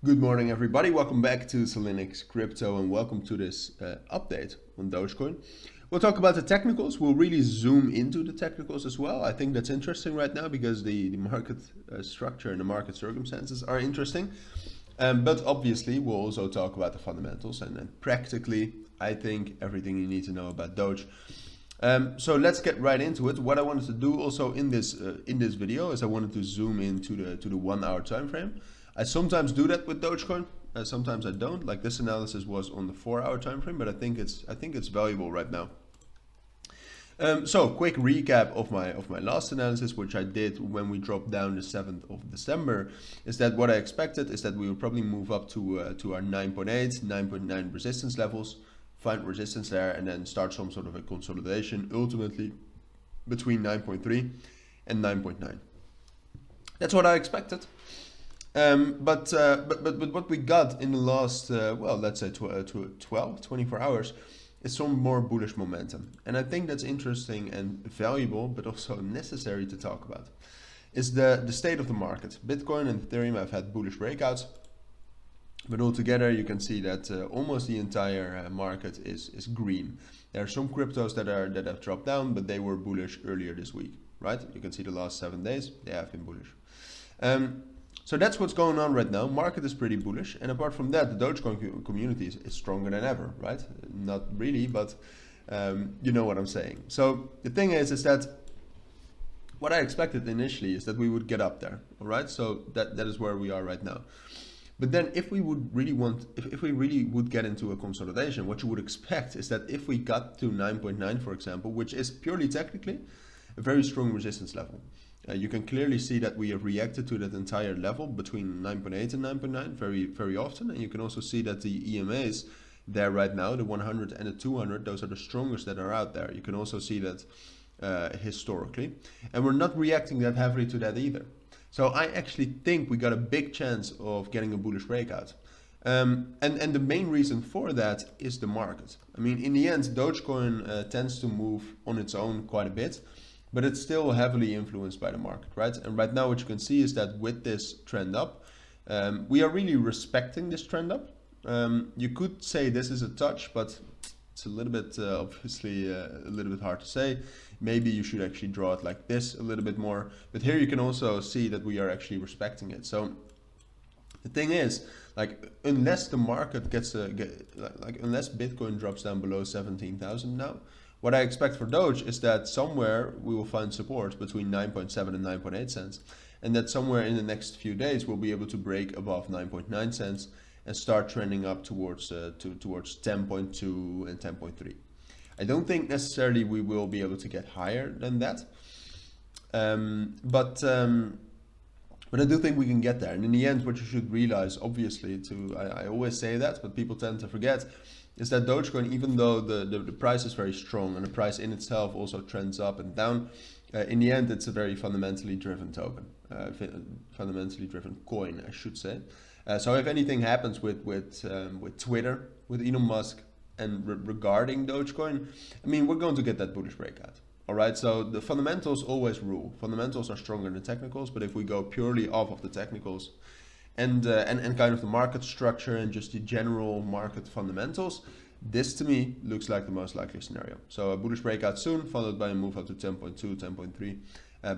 Good morning, everybody. Welcome back to Cilinix Crypto and welcome to this update on Dogecoin. We'll talk about the technicals. We'll really zoom into the technicals as well. I think that's interesting right now because the market structure and the market circumstances are interesting. But obviously, we'll also talk about the fundamentals and then practically, I think, everything you need to know about Doge. So let's get right into it. What I wanted to do also in this video is I wanted to zoom into the 1 hour time frame. I sometimes do that with Dogecoin, sometimes I don't. Like this analysis was on the 4 hour time frame, but I think it's valuable right now. So quick recap of my last analysis, which I did when we dropped down the 7th of December, is that what I expected is that we would probably move up to our 9.8, 9.9 resistance levels, find resistance there, and then start some sort of a consolidation, ultimately between 9.3 and 9.9. That's what I expected. But what we got in the last, well, let's say 24 hours is some more bullish momentum. And I think that's interesting and valuable, but also necessary to talk about, is the state of the market. Bitcoin and Ethereum have had bullish breakouts, but altogether you can see that almost the entire market is green. There are some cryptos that have dropped down, but they were bullish earlier this week, right? You can see the last 7 days, they have been bullish. So that's what's going on right now. Market is pretty bullish, and apart from that, the Dogecoin community is stronger than ever, right? Not really, but you know what I'm saying. So the thing is that what I expected initially is that we would get up there, all right? So that is where we are right now. But then if we would really if we really would get into a consolidation, what you would expect is that if we got to 9.9, for example, which is purely technically a very strong resistance level. You can clearly see that we have reacted to that entire level between 9.8 and 9.9 very often. And you can also see that the EMAs there right now, the 100 and the 200, those are the strongest that are out there. You can also see that historically. And we're not reacting that heavily to that either. So I actually think we got a big chance of getting a bullish breakout. And the main reason for that is the market. I mean, in the end, Dogecoin tends to move on its own quite a bit, but it's still heavily influenced by the market, right? And right now what you can see is that with this trend up, we are really respecting this trend up. You could say this is a touch, but it's a little bit, obviously, a little bit hard to say. Maybe you should actually draw it like this a little bit more. But here you can also see that we are actually respecting it. So the thing is, like, unless the market unless Bitcoin drops down below 17,000 now, what I expect for Doge is that somewhere we will find support between 9.7 and 9.8 cents. And that somewhere in the next few days we'll be able to break above 9.9 cents and start trending up towards 10.2 and 10.3. I don't think necessarily we will be able to get higher than that. But I do think we can get there. And in the end, what you should realize, obviously, I always say that, but people tend to forget, is that Dogecoin, even though the price is very strong and the price in itself also trends up and down, in the end it's a very fundamentally driven token, fundamentally driven coin, I should say. So if anything happens with Twitter, with Elon Musk, and regarding Dogecoin, I mean, we're going to get that bullish breakout. All right, so the fundamentals always rule. Fundamentals are stronger than technicals, but if we go purely off of the technicals, and kind of the market structure and just the general market fundamentals, this to me looks like the most likely scenario. So a bullish breakout soon, followed by a move up to 10.2, 10.3.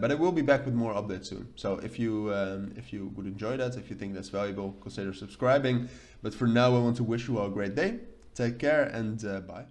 But I will be back with more updates soon. So if you would enjoy that, if you think that's valuable, consider subscribing. But for now, I want to wish you all a great day. Take care and bye.